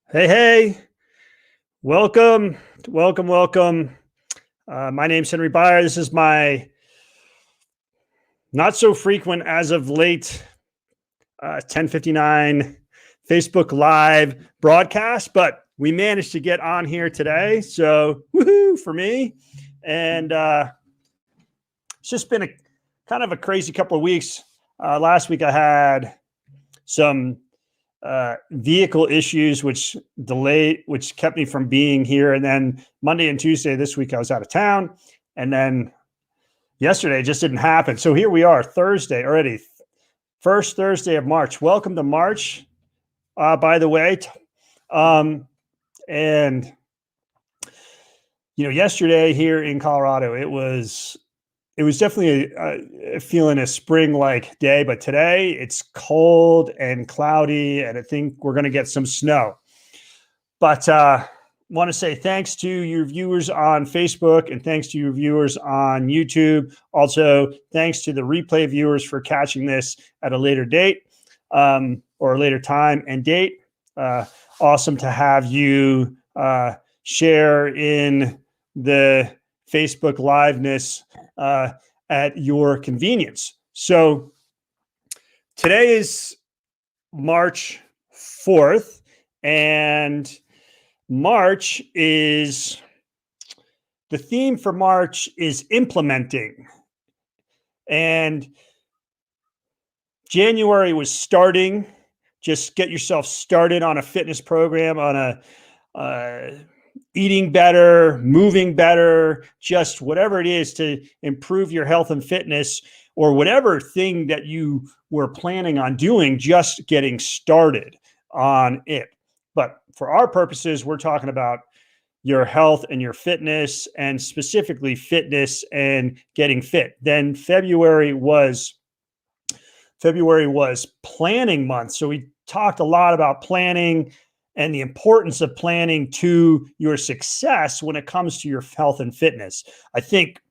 Hey, hey, welcome, welcome. My name's Henry Byer. This is my not so frequent as of late 10:59 Facebook Live broadcast, but we managed to get on here today. So, woohoo for me. And it's just been a kind of a crazy couple of weeks. Last week I had some vehicle issues, which kept me from being here. And then Monday and Tuesday this week, I was out of town. And then yesterday it just didn't happen. So here we are, Thursday already, first Thursday of March. Welcome to March, by the way. And, yesterday here in Colorado, it was definitely feeling a spring-like day, but today it's cold and cloudy, and I think we're going to get some snow. But want to say thanks to your viewers on Facebook and thanks to your viewers on YouTube. Also, thanks to the replay viewers for catching this at a later date or a later time and date. Awesome to have you share in the Facebook liveness at your convenience. So today is March 4th, and March is the theme for March is implementing. And January was starting. Just get yourself started on a fitness program, on a eating better, moving better, just whatever it is to improve your health and fitness, or whatever thing that you were planning on doing, just getting started on it. But for our purposes, we're talking about your health and your fitness, and specifically fitness and getting fit. Then February was planning month. So we talked a lot about planning and the importance of planning to your success when it comes to your health and fitness. I think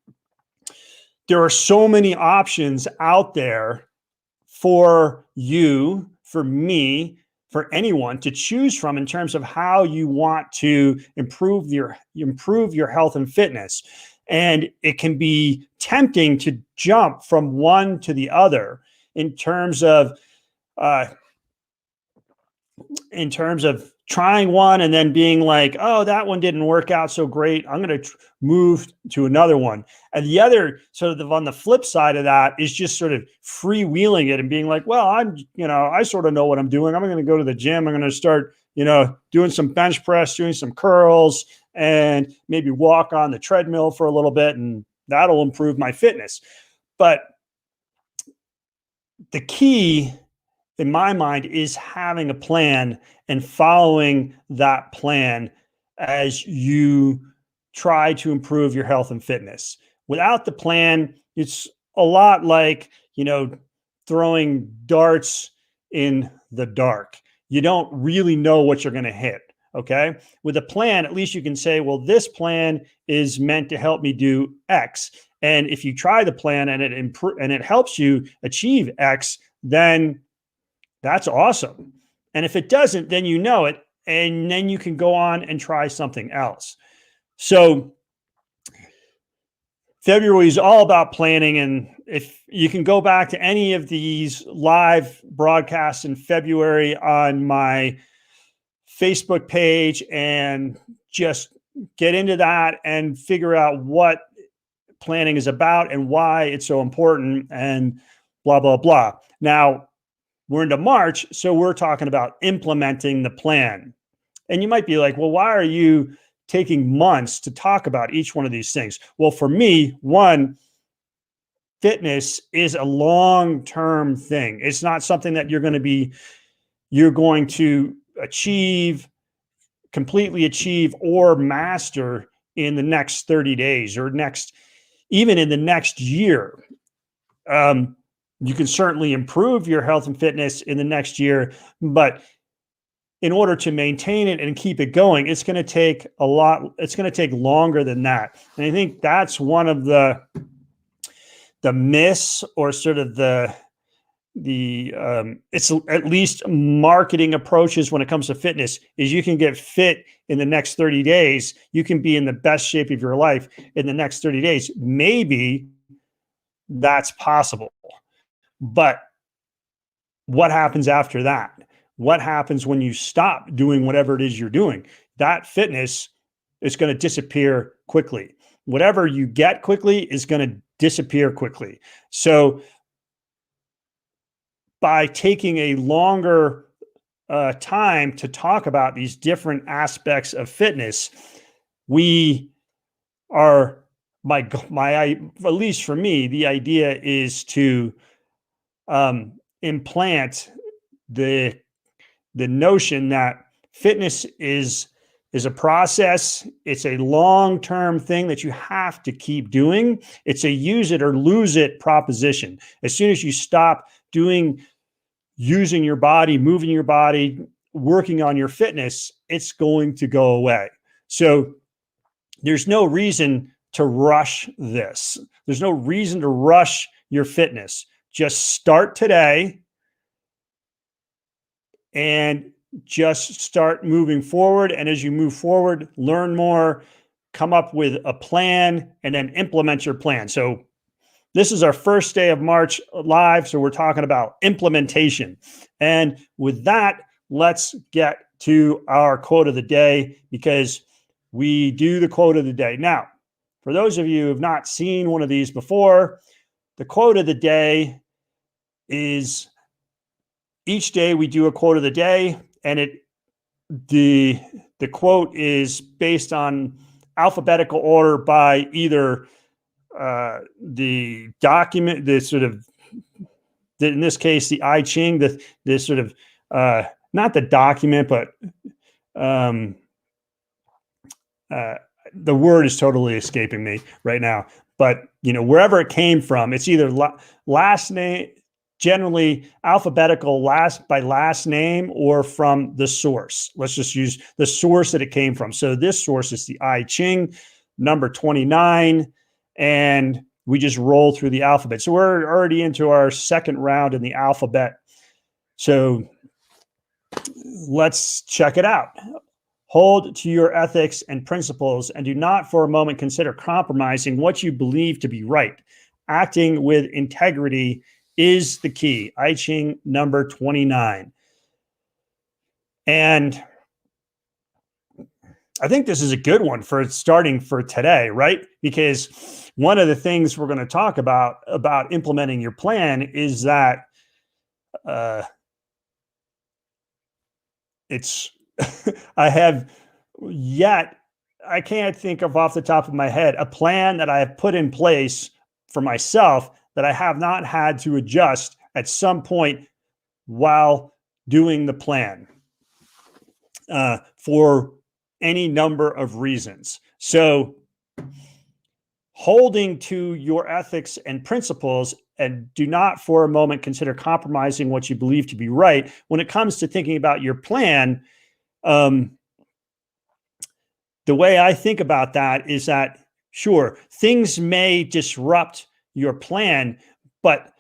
there are so many options out there for you, for me, for anyone to choose from in terms of how you want to improve your health and fitness. And it can be tempting to jump from one to the other in terms of trying one and then being like, oh, that one didn't work out so great, I'm going to move to another one. And the other sort of on the flip side of that is just sort of freewheeling it and being like, well, I sort of know what I'm doing. I'm going to go to the gym. I'm going to start, doing some bench press, doing some curls, and maybe walk on the treadmill for a little bit, and that'll improve my fitness. But the key in my mind is having a plan and following that plan as you try to improve your health and fitness. Without the plan, it's a lot like, throwing darts in the dark. You don't really know what you're going to hit. Okay. With a plan, at least you can say, well, this plan is meant to help me do X. And if you try the plan and it helps you achieve X, then that's awesome. And if it doesn't, then you know it, and then you can go on and try something else. So February is all about planning. And if you can go back to any of these live broadcasts in February on my Facebook page and just get into that and figure out what planning is about and why it's so important and blah, blah, blah. Now, we're into March, so we're talking about implementing the plan. And you might be like, well, why are you taking months to talk about each one of these things? Well, for me, one, fitness is a long-term thing. It's not something that you're going to completely achieve or master in the next 30 days or even in the next year. You can certainly improve your health and fitness in the next year, but in order to maintain it and keep it going, it's going to take a lot. It's going to take longer than that. And I think that's one of the myths, or sort of the it's at least marketing approaches when it comes to fitness is you can get fit in the next 30 days. You can be in the best shape of your life in the next 30 days. Maybe that's possible. But what happens after that? What happens when you stop doing whatever it is you're doing? That fitness is going to disappear quickly. Whatever you get quickly is going to disappear quickly. So by taking a longer time to talk about these different aspects of fitness, we are at least for me, the idea is to implant the notion that fitness is a process. It's a long-term thing that you have to keep doing. It's a use it or lose it proposition. As soon as you stop using your body, moving your body, working on your fitness, it's going to go away. So there's no reason to rush this. There's no reason to rush your fitness. Just start today and just start moving forward. And as you move forward, learn more, come up with a plan, and then implement your plan. So this is our first day of March live. So we're talking about implementation. And with that, let's get to our quote of the day, because we do the quote of the day. Now, for those of you who have not seen one of these before, the quote of the day is, each day we do a quote of the day, and the quote is based on alphabetical order by either the document, in this case, the I Ching, the sort of, not the document, but the word is totally escaping me right now. But, wherever it came from, it's either last name, generally alphabetical by last name, or from the source. Let's just use the source that it came from. So this source is the I Ching, number 29. And we just roll through the alphabet. So we're already into our second round in the alphabet. So let's check it out. Hold to your ethics and principles, and do not for a moment consider compromising what you believe to be right. Acting with integrity is the key. I Ching number 29. And I think this is a good one for starting for today, right? Because one of the things we're going to talk about implementing your plan is that it's I can't think of off the top of my head a plan that I have put in place for myself that I have not had to adjust at some point while doing the plan for any number of reasons. So holding to your ethics and principles, and do not for a moment consider compromising what you believe to be right. When it comes to thinking about your plan, the way I think about that is that, sure, things may disrupt your plan, but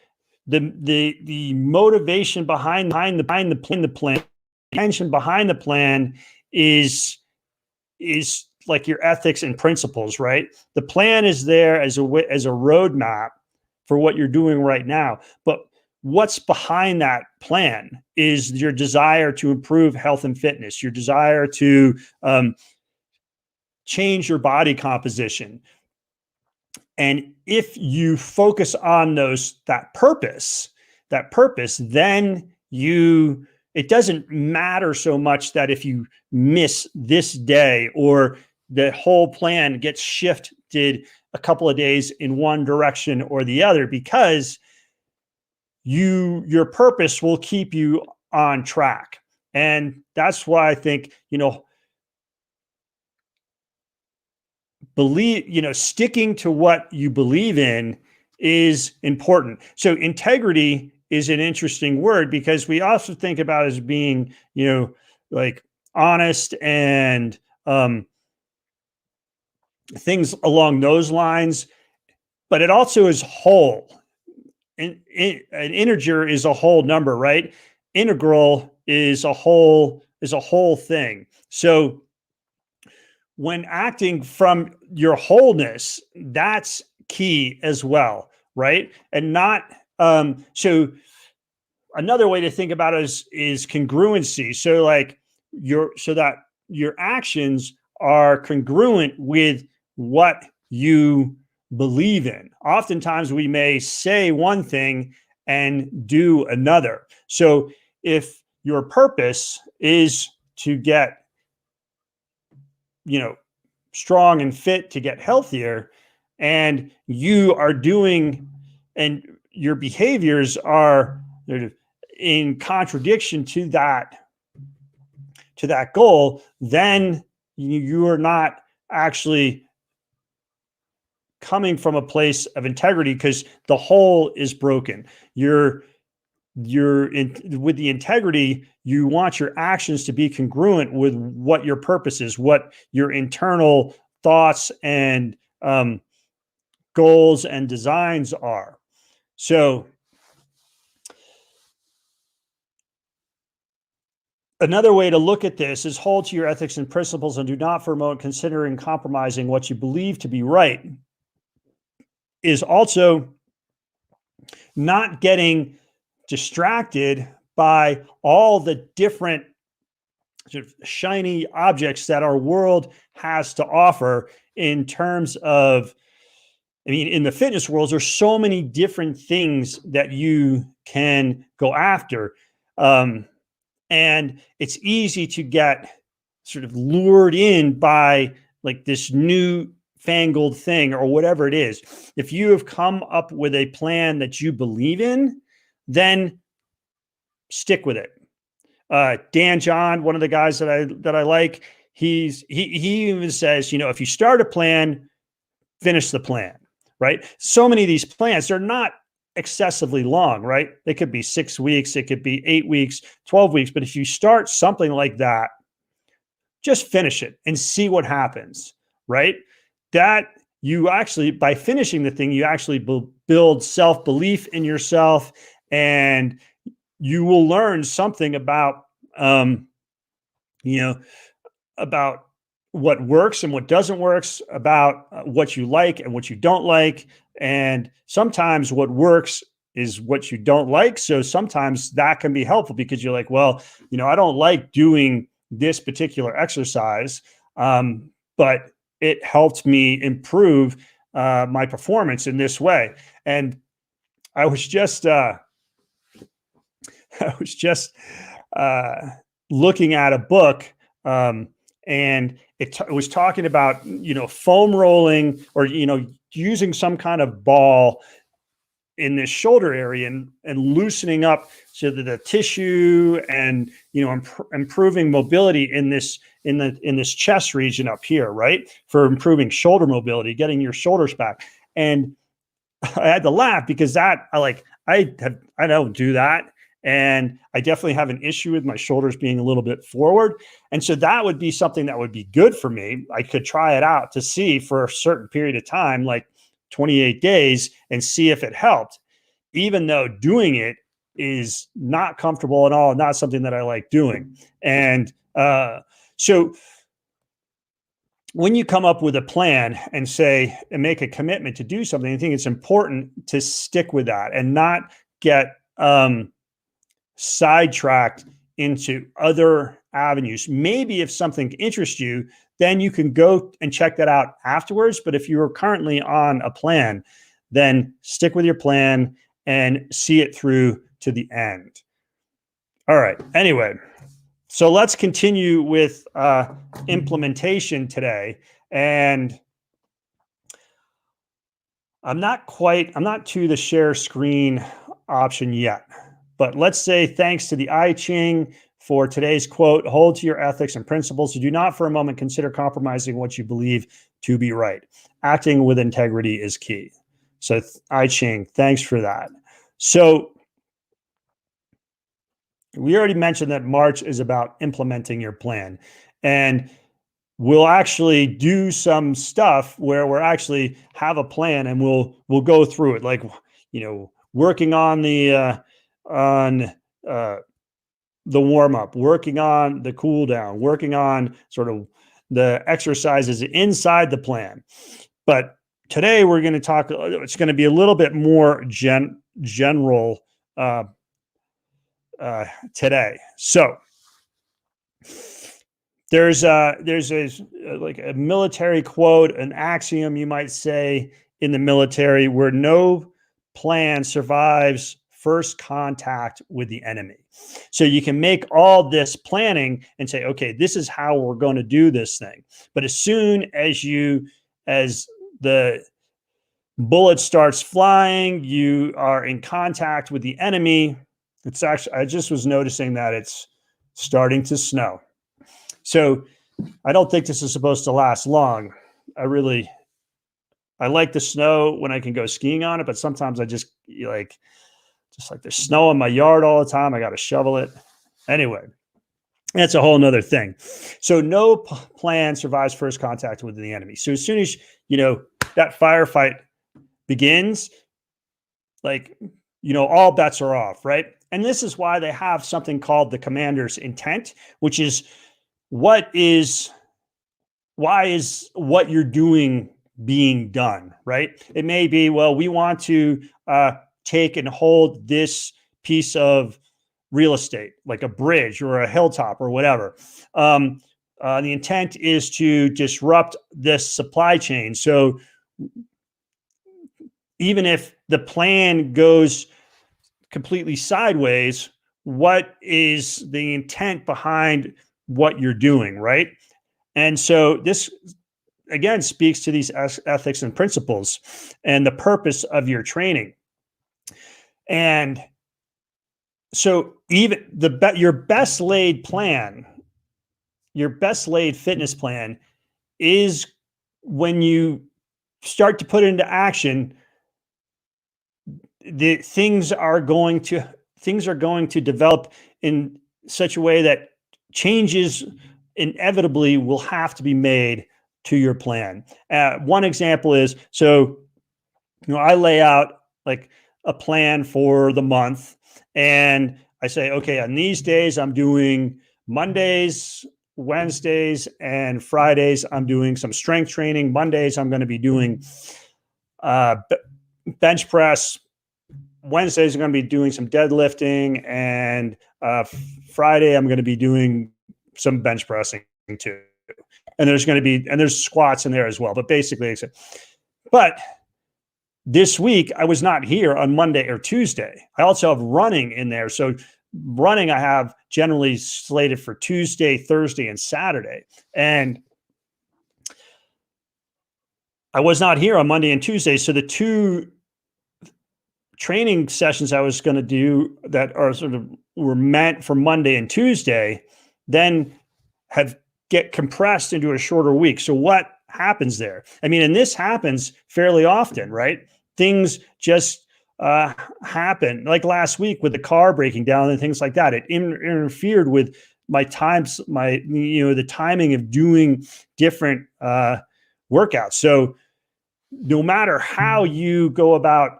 the motivation behind the plan, intention behind the plan is like your ethics and principles, right? The plan is there as a roadmap for what you're doing right now, but what's behind that plan is your desire to improve health and fitness, your desire to change your body composition. And if you focus on that purpose, then it doesn't matter so much that if you miss this day or the whole plan gets shifted a couple of days in one direction or the other, because your purpose will keep you on track. And that's why I think, sticking to what you believe in is important. So integrity is an interesting word, because we also think about it as being, like honest and things along those lines, but it also is whole. an integer is a whole number, right? Integral is a whole thing. So when acting from your wholeness, that's key as well, right? And not so another way to think about it is congruency. So like so that your actions are congruent with what you believe in. Oftentimes we may say one thing and do another. So if your purpose is to get, you know, strong and fit, to get healthier, and you are doing, and your behaviors are in contradiction to that goal, then you are not actually coming from a place of integrity, because the whole is broken. You're with the integrity, you want your actions to be congruent with what your purpose is, what your internal thoughts and goals and designs are. So another way to look at this is hold to your ethics and principles and do not for a moment consider compromising what you believe to be right. Is also not getting distracted by all the different sort of shiny objects that our world has to offer in terms of, I mean, in the fitness world, there's so many different things that you can go after. And it's easy to get sort of lured in by like this new fangled thing or whatever it is. If you have come up with a plan that you believe in, then stick with it. Dan John, one of the guys that I like, he even says, you know, if you start a plan, finish the plan, right? So many of these plans, they're not excessively long, right? They could be 6 weeks, it could be 8 weeks, 12 weeks. But if you start something like that, just finish it and see what happens, right? That you actually, by finishing the thing, you actually build self-belief in yourself, and you will learn something about, you know, about what works and what doesn't work, about what you like and what you don't like. And sometimes what works is what you don't like. So sometimes that can be helpful because you're like, well, you know, I don't like doing this particular exercise, but it helped me improve my performance in this way. And I was just, I was just looking at a book, and it was talking about, you know, foam rolling, or, you know, using some kind of ball in this shoulder area and loosening up so that the tissue and, you know, improving mobility in this chest region up here, right? For improving shoulder mobility, getting your shoulders back. And I had to laugh because I don't do that. And I definitely have an issue with my shoulders being a little bit forward. And so that would be something that would be good for me. I could try it out to see for a certain period of time, like 28 days, and see if it helped, even though doing it is not comfortable at all, not something that I like doing. And so when you come up with a plan and say, and make a commitment to do something, I think it's important to stick with that and not get sidetracked into other avenues. Maybe if something interests you, then you can go and check that out afterwards. But if you're currently on a plan, then stick with your plan and see it through to the end. All right. Anyway, so let's continue with implementation today. And I'm not to the share screen option yet. But let's say thanks to the I Ching for today's quote, hold to your ethics and principles. Do not for a moment consider compromising what you believe to be right. Acting with integrity is key. So I Ching, thanks for that. So we already mentioned that March is about implementing your plan. And we'll actually do some stuff where we're actually have a plan and we'll go through it. Like, you know, working on on uh, the warm up, working on the cool down, working on sort of the exercises inside the plan. But today we're going to talk, it's going to be a little bit more general uh, today. So there's a like a military quote, an axiom you might say in the military, where no plan survives first contact with the enemy. So you can make all this planning and say, okay, this is how we're going to do this thing. But as soon as as the bullet starts flying, you are in contact with the enemy. It's actually, I just was noticing that it's starting to snow. So I don't think this is supposed to last long. I like the snow when I can go skiing on it, but sometimes I just like there's snow in my yard all the time. I got to shovel it. Anyway, that's a whole nother thing. So no plan survives first contact with the enemy. So as soon as, that firefight begins, all bets are off, right? And this is why they have something called the commander's intent, which is why is what you're doing being done, right? It may be, well, we want to take and hold this piece of real estate, like a bridge or a hilltop or whatever. The intent is to disrupt this supply chain. So even if the plan goes completely sideways, what is the intent behind what you're doing, right? And so this again speaks to these ethics and principles and the purpose of your training. And so even your best laid plan, your best laid fitness plan is when you start to put it into action, things are going to develop in such a way that changes inevitably will have to be made to your plan. One example is, I lay out like a plan for the month, and I say, okay, on these days I'm doing Mondays, Wednesdays, and Fridays I'm doing some strength training. Mondays I'm going to be doing bench press. Wednesdays I'm going to be doing some deadlifting, and Friday I'm going to be doing some bench pressing too. And there's squats in there as well. But basically, but this week I was not here on Monday or Tuesday. I also have running in there. So running I have generally slated for Tuesday, Thursday, and Saturday. And I was not here on Monday and Tuesday. So the two training sessions I was going to do that were meant for Monday and Tuesday then get compressed into a shorter week. So what happens there? I mean, and this happens fairly often, right? Things just happen. Like last week with the car breaking down and things like that, it interfered with my times, the timing of doing different workouts. So no matter how you go about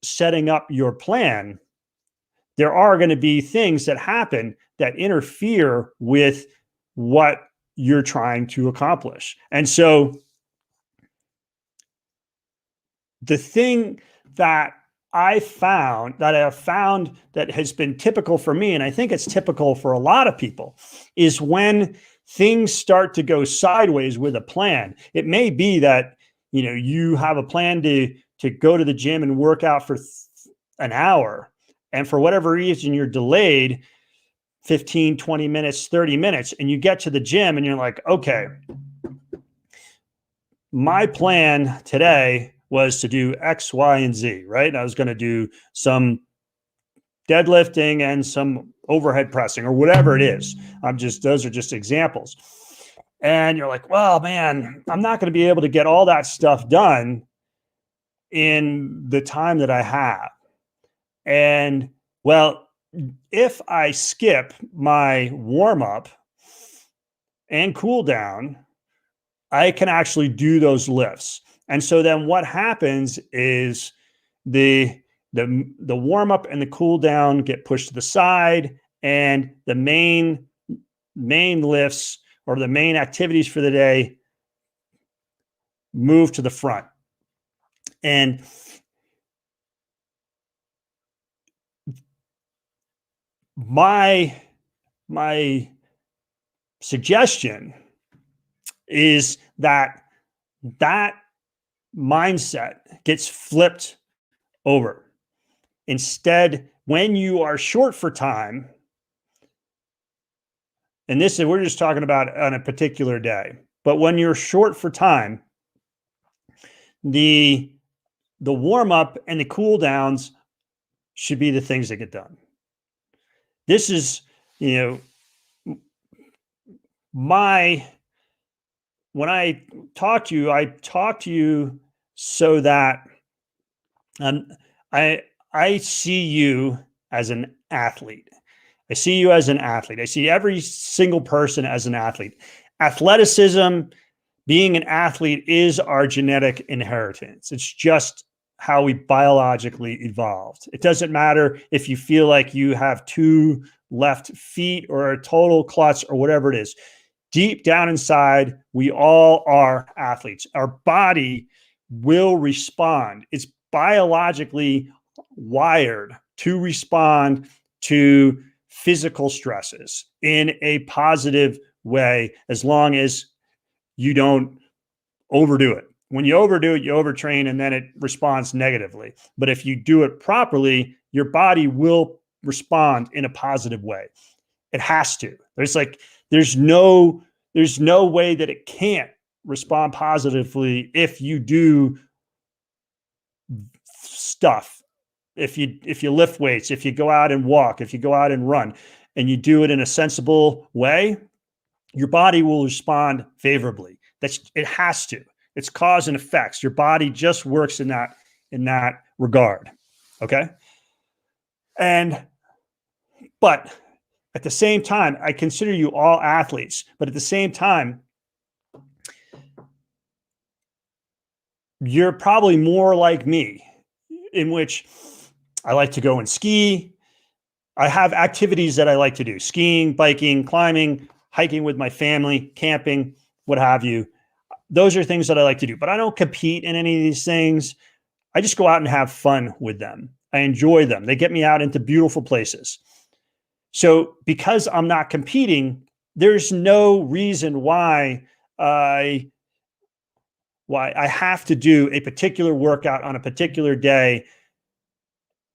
setting up your plan, there are going to be things that happen that interfere with what you're trying to accomplish. And so the thing that I have found that has been typical for me, and I think it's typical for a lot of people, is when things start to go sideways with a plan. It may be that, you have a plan to go to the gym and work out for an hour, and for whatever reason you're delayed 15, 20 minutes, 30 minutes, and you get to the gym and you're like, okay, my plan today was to do X, Y, and Z, right? I was going to do some deadlifting and some overhead pressing or whatever it is. Those are just examples. And you're like, well, man, I'm not going to be able to get all that stuff done in the time that I have. And well, if I skip my warm up and cool down, I can actually do those lifts. And so then what happens is The warm up and the cool down get pushed to the side, and the main lifts or the main activities for the day move to the front. And my suggestion is that mindset gets flipped over. Instead, when you are short for time, and this is, we're just talking about on a particular day, but when you're short for time, the warm up and the cool downs should be the things that get done. This is, when I talk to you so that I see you as an athlete. I see you as an athlete. I see every single person as an athlete. Athleticism, being an athlete, is our genetic inheritance. It's just how we biologically evolved. It doesn't matter if you feel like you have 2 left feet or a total clutch or whatever it is. Deep down inside, we all are athletes. Our body will respond. It's biologically wired to respond to physical stresses in a positive way, as long as you don't overdo it. When you overdo it, you overtrain, and then it responds negatively. But if you do it properly, your body will respond in a positive way. It has to. There's no way that it can't respond positively if you do stuff. If you lift weights, if you go out and walk, if you go out and run, and you do it in a sensible way, your body will respond favorably. It has to. It's cause and effects. Your body just works in that regard. Okay. But at the same time, I consider you all athletes, but at the same time, you're probably more like me, in which I like to go and ski. I have activities that I like to do: skiing, biking, climbing, hiking with my family, camping, what have you. Those are things that I like to do, but I don't compete in any of these things. I just go out and have fun with them. I enjoy them. They get me out into beautiful places. So because I'm not competing, there's no reason why I have to do a particular workout on a particular day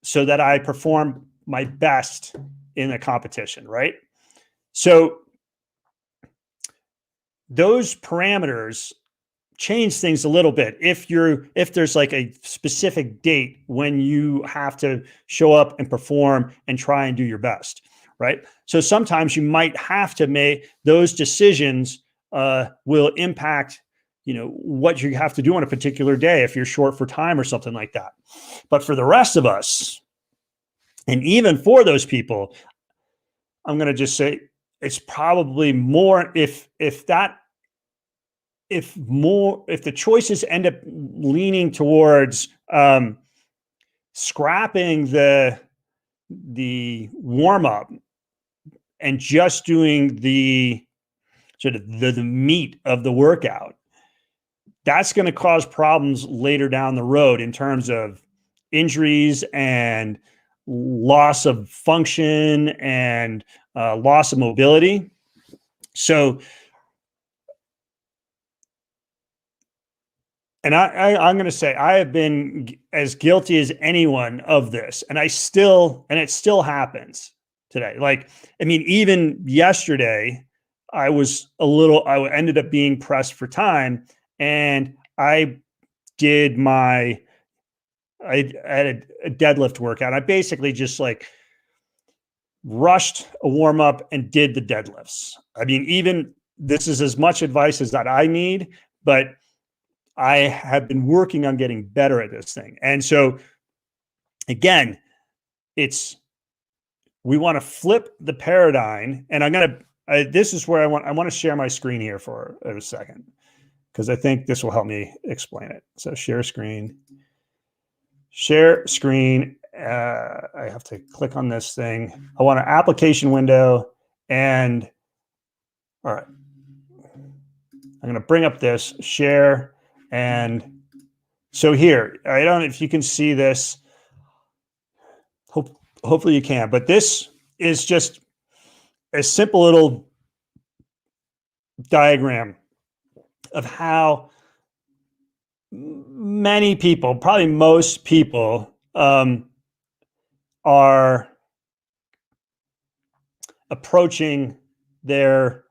so that I perform my best in a competition, right? So those parameters change things a little bit. If there's like a specific date when you have to show up and perform and try and do your best, right? So sometimes you might have to make those decisions, will impact, what you have to do on a particular day if you're short for time or something like that. But for the rest of us, and even for those people, I'm going to just say it's probably more if the choices end up leaning towards scrapping the warm up and just doing the sort of the meat of the workout, that's going to cause problems later down the road in terms of injuries and loss of function and loss of mobility. So, and I'm going to say I have been as guilty as anyone of this, and it still happens today. Like, I mean, even yesterday, I ended up being pressed for time, and I had a deadlift workout. I basically just like rushed a warm up and did the deadlifts. I mean, even this is as much advice as that I need, but I have been working on getting better at this thing. And so again, we want to flip the paradigm, and this is where I want to share my screen here for a second, because I think this will help me explain it. So share screen, I have to click on this thing. I want an application window, and all right, I'm going to bring up this share. And so here, I don't know if you can see this. Hopefully you can, but this is just a simple little diagram of how many people, probably most people, are approaching their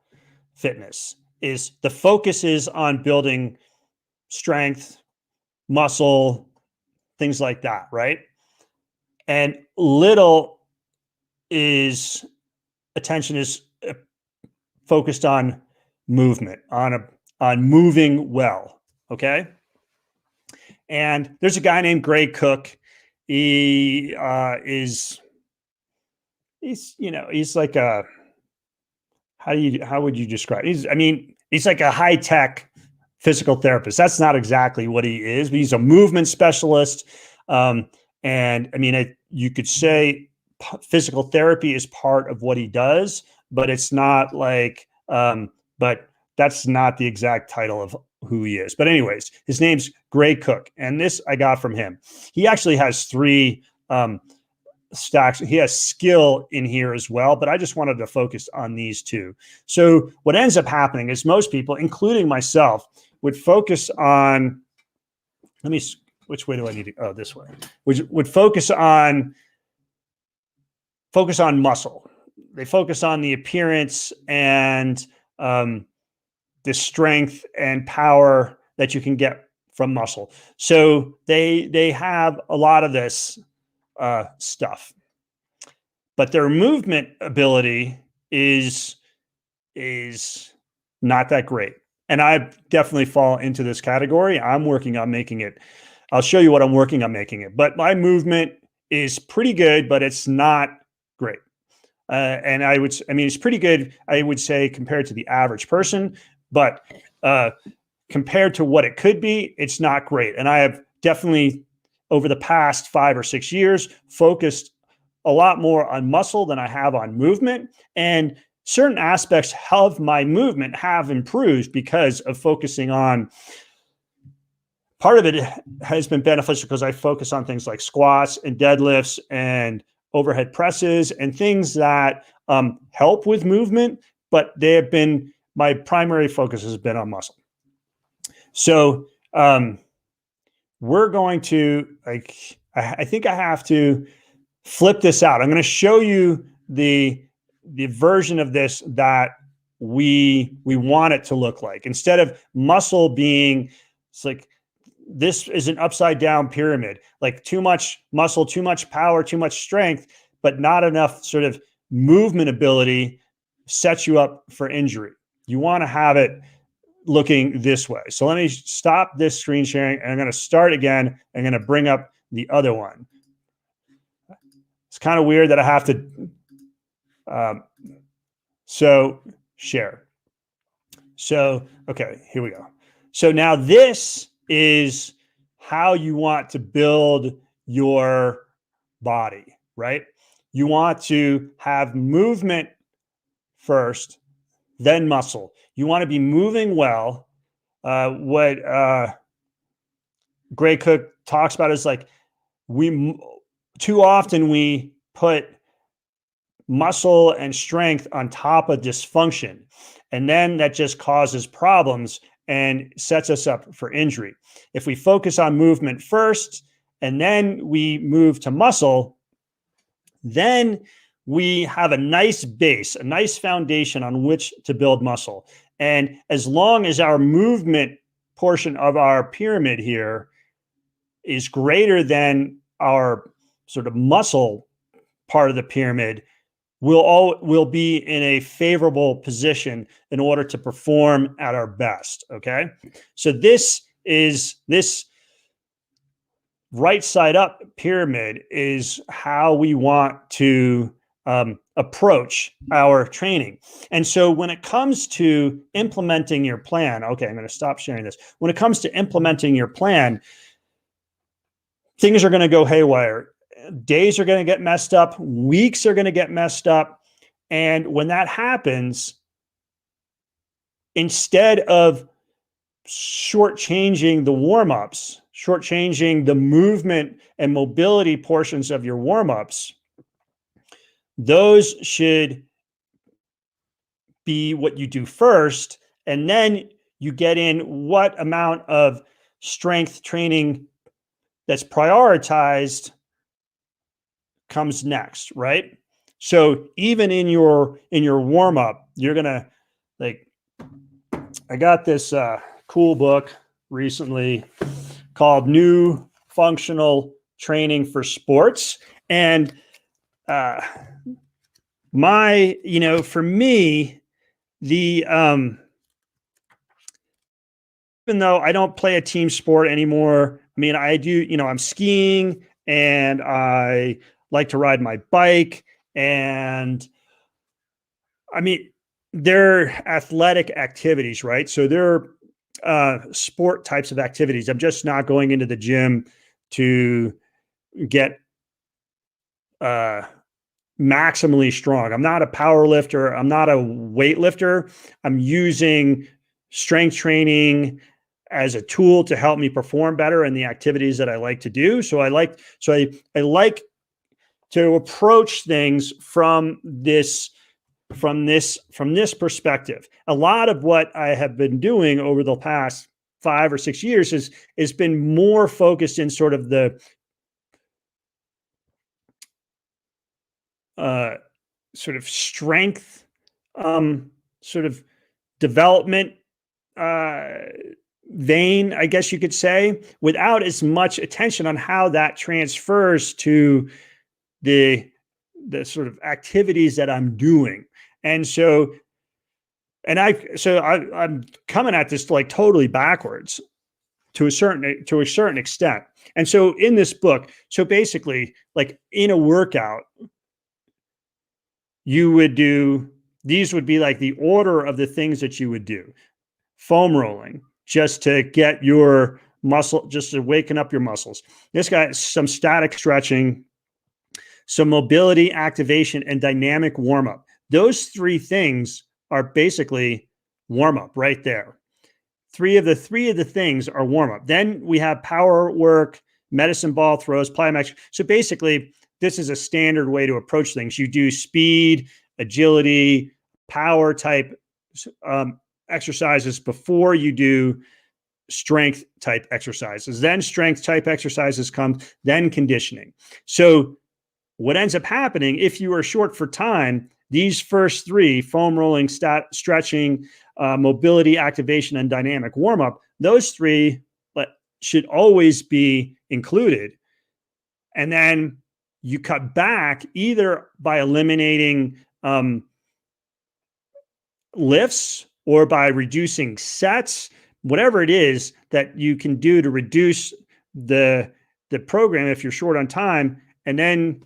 fitness. Is the focus is on building strength, muscle, things like that, right? And little is attention is focused on movement, on moving well, okay? And there's a guy named Gray Cook. He's like a, how would you describe? He's like a high tech physical therapist. That's not exactly what he is, but he's a movement specialist. And you could say physical therapy is part of what he does, but it's not like, but that's not the exact title of who he is. But anyways, his name's Gray Cook. And this I got from him. He actually has 3 stacks. He has skill in here as well, but I just wanted to focus on these 2. So what ends up happening is most people, including myself, would focus on, which way do I need to, oh, this way, which would focus on muscle. They focus on the appearance and the strength and power that you can get from muscle. So they have a lot of this stuff, but their movement ability is not that great. And I definitely fall into this category. I'm working on making it. I'll show you what I'm working on making it. But my movement is pretty good, but it's not great. And it's pretty good, I would say, compared to the average person. But compared to what it could be, it's not great. And I have definitely, over the past 5 or 6 years, focused a lot more on muscle than I have on movement. And certain aspects of my movement have improved because of focusing on, part of it has been beneficial because I focus on things like squats and deadlifts and overhead presses and things that help with movement, but they have been, my primary focus has been on muscle. So we're going to, I think I have to flip this out. I'm going to show you the version of this that we want it to look like. Instead of muscle being, it's like, this is an upside down pyramid, like too much muscle, too much power, too much strength, but not enough sort of movement ability sets you up for injury. You want to have it looking this way. So let me stop this screen sharing and I'm going to start again. I'm going to bring up the other one. It's kind of weird that I have to, so share. So, okay, here we go. So now this is how you want to build your body, right? You want to have movement first, then muscle. You want to be moving well. What Gray Cook talks about is like, too often we put muscle and strength on top of dysfunction, and then that just causes problems and sets us up for injury. If we focus on movement first and then we move to muscle, then we have a nice base, a nice foundation on which to build muscle. And as long as our movement portion of our pyramid here is greater than our sort of muscle part of the pyramid, we'll be in a favorable position in order to perform at our best. Okay. So this right side up pyramid is how we want to approach our training. And so when it comes to implementing your plan, okay, I'm going to stop sharing this. When it comes to implementing your plan, things are going to go haywire. days are going to get messed up, weeks are going to get messed up. And when that happens, instead of shortchanging the warm-ups, shortchanging the movement and mobility portions of your warm-ups, those should be what you do first. And then you get in what amount of strength training that's prioritized comes next, right? So even in your warm-up, you're gonna, like, I got this cool book recently called New Functional Training for Sports. And for me, the even though I don't play a team sport anymore, I mean, I do, I'm skiing and I like to ride my bike, and I mean, they're athletic activities, right? So they're sport types of activities. I'm just not going into the gym to get maximally strong. I'm not a power lifter. I'm not a weightlifter. I'm using strength training as a tool to help me perform better in the activities that I like to do. So I like to approach things from this perspective. A lot of what I have been doing over the past 5 or 6 years has been more focused in sort of the sort of strength, sort of development vein, I guess you could say, without as much attention on how that transfers to the sort of activities that I'm doing. And so, I'm coming at this like totally backwards to a certain extent. And so in this book, so basically, like in a workout, these would be like the order of the things that you would do. Foam rolling, just to get your muscle, just to waken up your muscles. This guy, some static stretching, some mobility activation, and dynamic warm-up. Those 3 things are basically warm-up right there. Three of the things are warm-up. Then we have power work, medicine ball throws, plyometrics. So basically, this is a standard way to approach things. You do speed, agility, power type exercises before you do strength type exercises. Then strength type exercises come, then conditioning. So what ends up happening, if you are short for time, these first 3, foam rolling, stretching, mobility activation, and dynamic warm-up, those 3 should always be included. And then you cut back either by eliminating lifts or by reducing sets, whatever it is that you can do to reduce the program if you're short on time. And then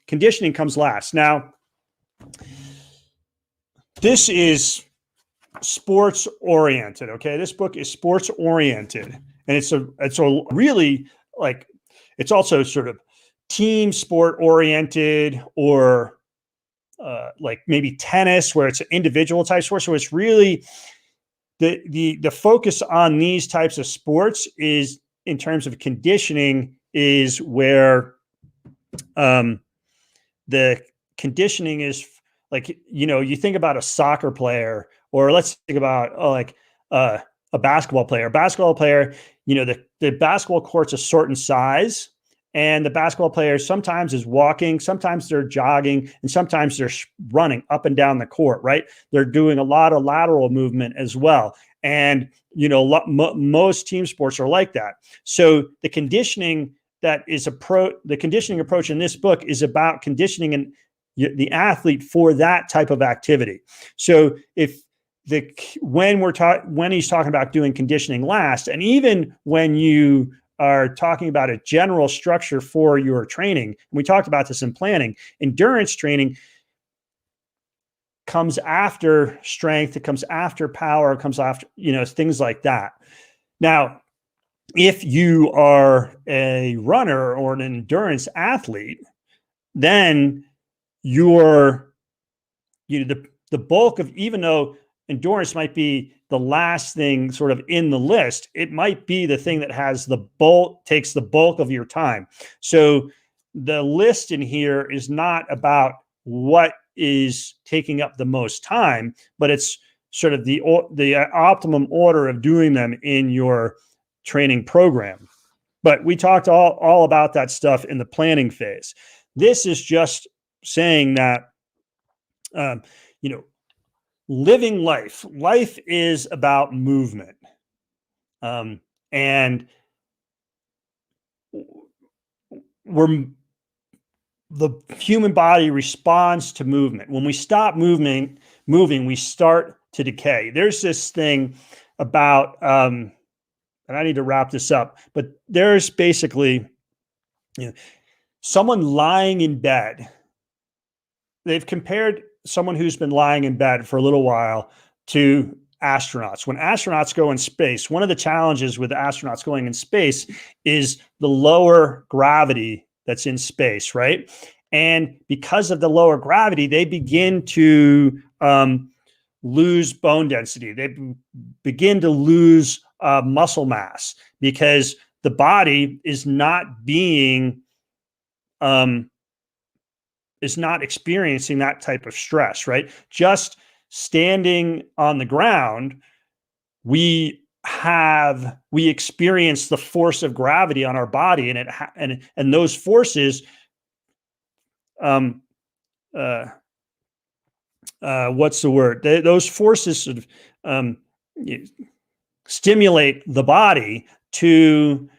conditioning comes last. Now, this is sports oriented. Okay. This book is sports oriented, and it's a really, like, it's also sort of team sport oriented, or like maybe tennis, where it's an individual type sport. So it's really the focus on these types of sports is, in terms of conditioning, is where the conditioning is, like, you think about a soccer player, or let's think about a basketball player. The basketball court's a certain size, and the basketball player sometimes is walking, sometimes they're jogging, and sometimes they're running up and down the court, right? They're doing a lot of lateral movement as well. And, most team sports are like that. So the conditioning approach in this book is about conditioning the athlete for that type of activity. So when he's talking about doing conditioning last, and even when you are talking about a general structure for your training, and we talked about this in planning, endurance training comes after strength, it comes after power, it comes after, things like that. Now, if you are a runner or an endurance athlete, then you're, the bulk of, even though endurance might be the last thing sort of in the list, it might be the thing that has the bulk, takes the bulk of your time. So the list in here is not about what is taking up the most time, but it's sort of the optimum order of doing them in your training program. But we talked all about that stuff in the planning phase. This is just saying that, um, you know, living life. Life is about movement. And we're, the human body responds to movement. When we stop moving, we start to decay. There's this thing about, and I need to wrap this up, but there's basically, someone lying in bed. They've compared someone who's been lying in bed for a little while to astronauts. When astronauts go in space, one of the challenges with astronauts going in space is the lower gravity that's in space, right? And because of the lower gravity, they begin to lose bone density. They begin to lose muscle mass because the body is not being is not experiencing that type of stress, right? Just standing on the ground, we experience the force of gravity on our body, and and those forces, what's the word? Those forces sort of stimulate the body to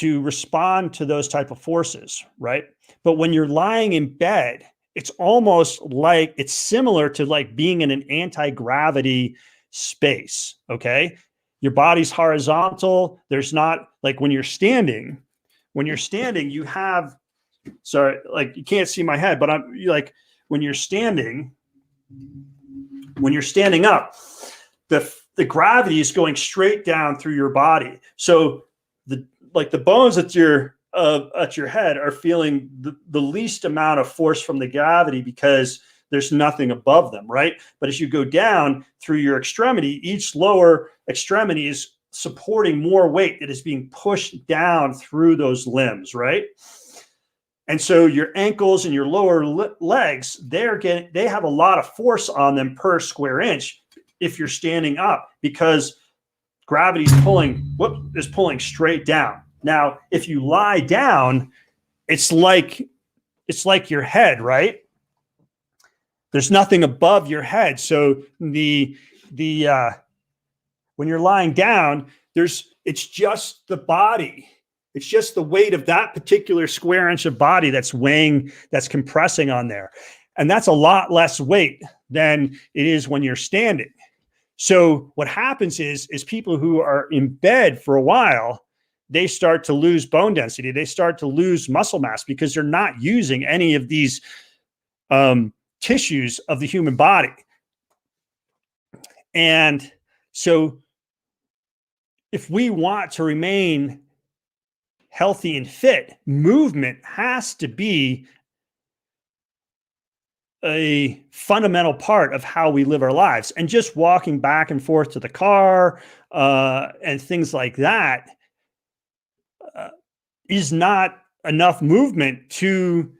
respond to those type of forces, right? But when you're lying in bed, it's almost like, it's similar to like being in an anti-gravity space, okay? Your body's horizontal. There's not, like when you're standing, you have, sorry, like you can't see my head, but I'm like, when you're standing up, the gravity is going straight down through your body. So the bones at your head are feeling the least amount of force from the gravity because there's nothing above them, right? But as you go down through your extremity, each lower extremity is supporting more weight that is being pushed down through those limbs, right? And so your ankles and your lower legs, they have a lot of force on them per square inch if you're standing up, because gravity is pulling straight down. Now, if you lie down, it's like your head, right? There's nothing above your head. So when you're lying down, it's just the body. It's just the weight of that particular square inch of body that's compressing on there. And that's a lot less weight than it is when you're standing. So what happens is people who are in bed for a while, they start to lose bone density. They start to lose muscle mass because they're not using any of these tissues of the human body. And so if we want to remain healthy and fit, movement has to be a fundamental part of how we live our lives. And just walking back and forth to the car and things like that is not enough movement to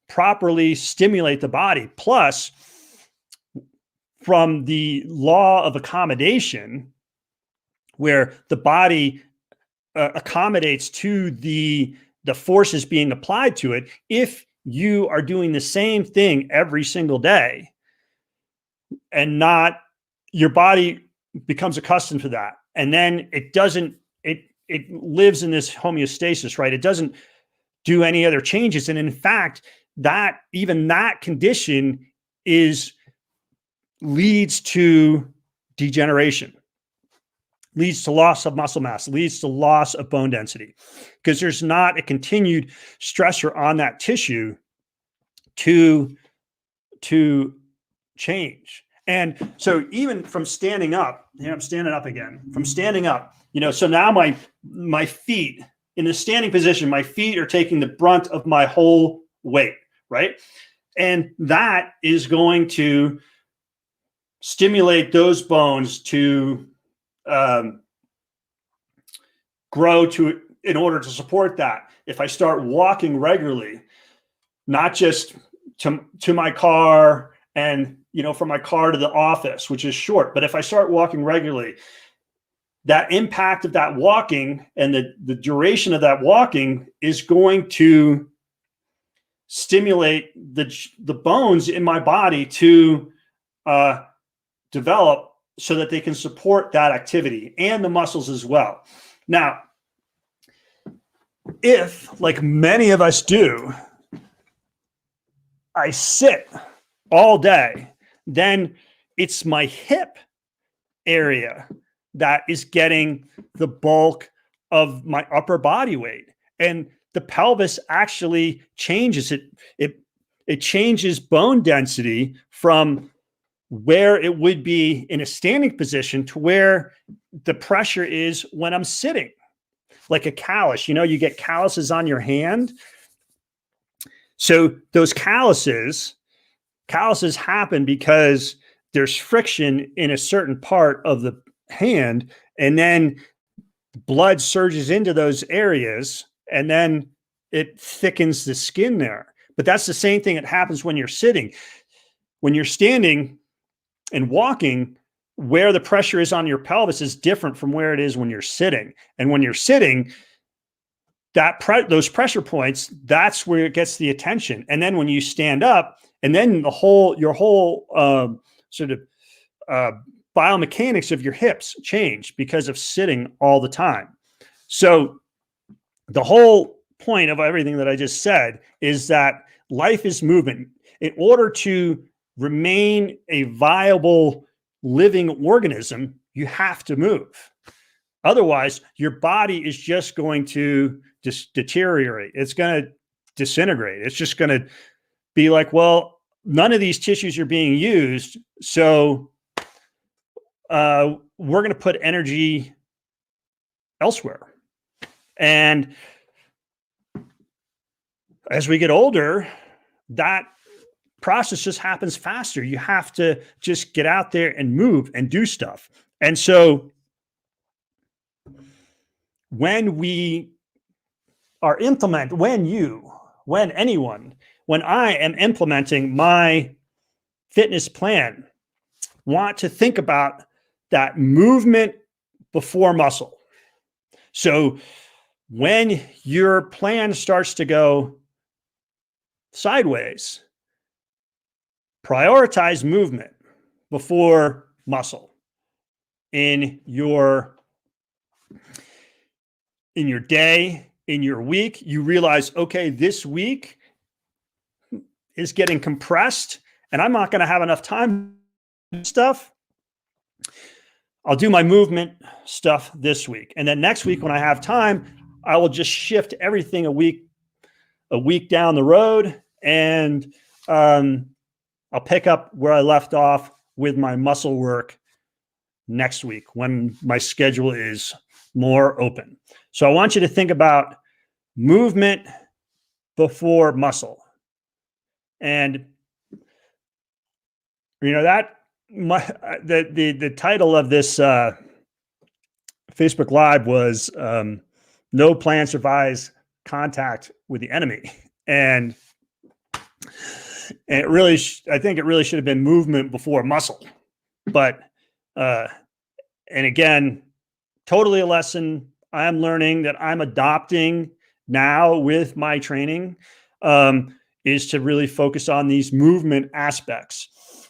properly stimulate the body. Plus, from the law of accommodation, where the body accommodates to the forces being applied to it, if you are doing the same thing every single day and your body becomes accustomed to that. And then it lives in this homeostasis, right? It doesn't do any other changes. And in fact, even that condition leads to degeneration, leads to loss of muscle mass, leads to loss of bone density, because there's not a continued stressor on that tissue to change. And so even from standing up, I'm standing up again, from standing up, so now my feet in the standing position, my feet are taking the brunt of my whole weight, right? And that is going to stimulate those bones to grow in order to support that. If I start walking regularly, not just to my car and, from my car to the office, which is short, but if I start walking regularly, that impact of that walking and the duration of that walking is going to stimulate the bones in my body to develop so that they can support that activity, and the muscles as well. Now, if, like many of us do, I sit all day, then it's my hip area that is getting the bulk of my upper body weight. And the pelvis actually changes it changes bone density from where it would be in a standing position to where the pressure is when I'm sitting. Like a callus, you get calluses on your hand. So those calluses happen because there's friction in a certain part of the hand, and then blood surges into those areas, and then it thickens the skin there. But that's the same thing that happens when you're sitting. When you're standing and walking, where the pressure is on your pelvis is different from where it is when you're sitting. And when you're sitting, those pressure points, that's where it gets the attention. And then when you stand up, and then your whole sort of biomechanics of your hips change because of sitting all the time. So the whole point of everything that I just said is that life is movement. In order to remain a viable living organism, you have to move. Otherwise, your body is just going to deteriorate. It's going to disintegrate. It's just going to be like, well, none of these tissues are being used, so we're going to put energy elsewhere. And as we get older, that process just happens faster. You have to just get out there and move and do stuff. And so when I am implementing my fitness plan, want to think about that movement before muscle. So when your plan starts to go sideways, prioritize movement before muscle in your day, in your week. You realize, okay, this week is getting compressed and I'm not going to have enough time to do stuff. I'll do my movement stuff this week. And then next week when I have time, I will just shift everything a week down the road, and I'll pick up where I left off with my muscle work next week when my schedule is more open. So I want you to think about movement before muscle. And the title of this Facebook Live was "No Plan Survives Contact with the Enemy," and it really, I think it really should have been movement before muscle. But and again, totally a lesson I'm learning that I'm adopting now with my training is to really focus on these movement aspects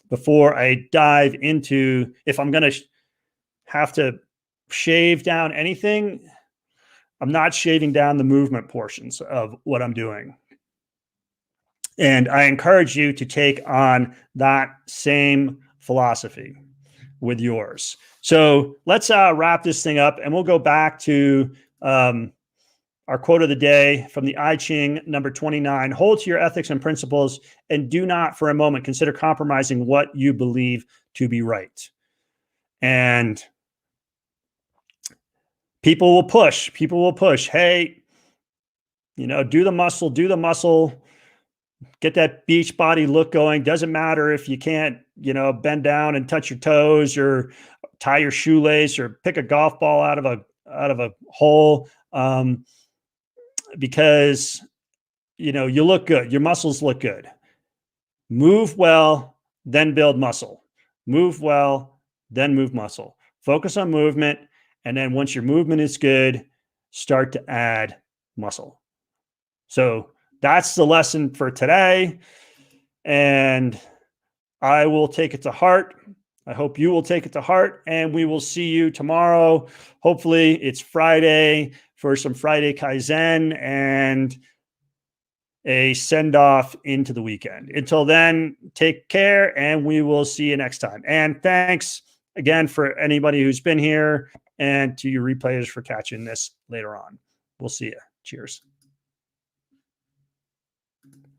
before I dive into, if I'm going to have to shave down anything, I'm not shaving down the movement portions of what I'm doing. And I encourage you to take on that same philosophy with yours. So let's wrap this thing up, and we'll go back to our quote of the day from the I Ching, number 29. Hold to your ethics and principles, and do not for a moment consider compromising what you believe to be right. And people will push. People will push. Hey, do the muscle, get that beach body look going. Doesn't matter if you can't, bend down and touch your toes or tie your shoelace or pick a golf ball out of a hole. Because, you look good. Your muscles look good. Move well, then build muscle. Move well, then move muscle. Focus on movement. And then once your movement is good, start to add muscle. So that's the lesson for today. And I will take it to heart. I hope you will take it to heart, and we will see you tomorrow. Hopefully it's Friday for some Friday Kaizen and a send off into the weekend. Until then, take care, and we will see you next time. And thanks again for anybody who's been here, and to you replayers for catching this later on. We'll see you. Cheers.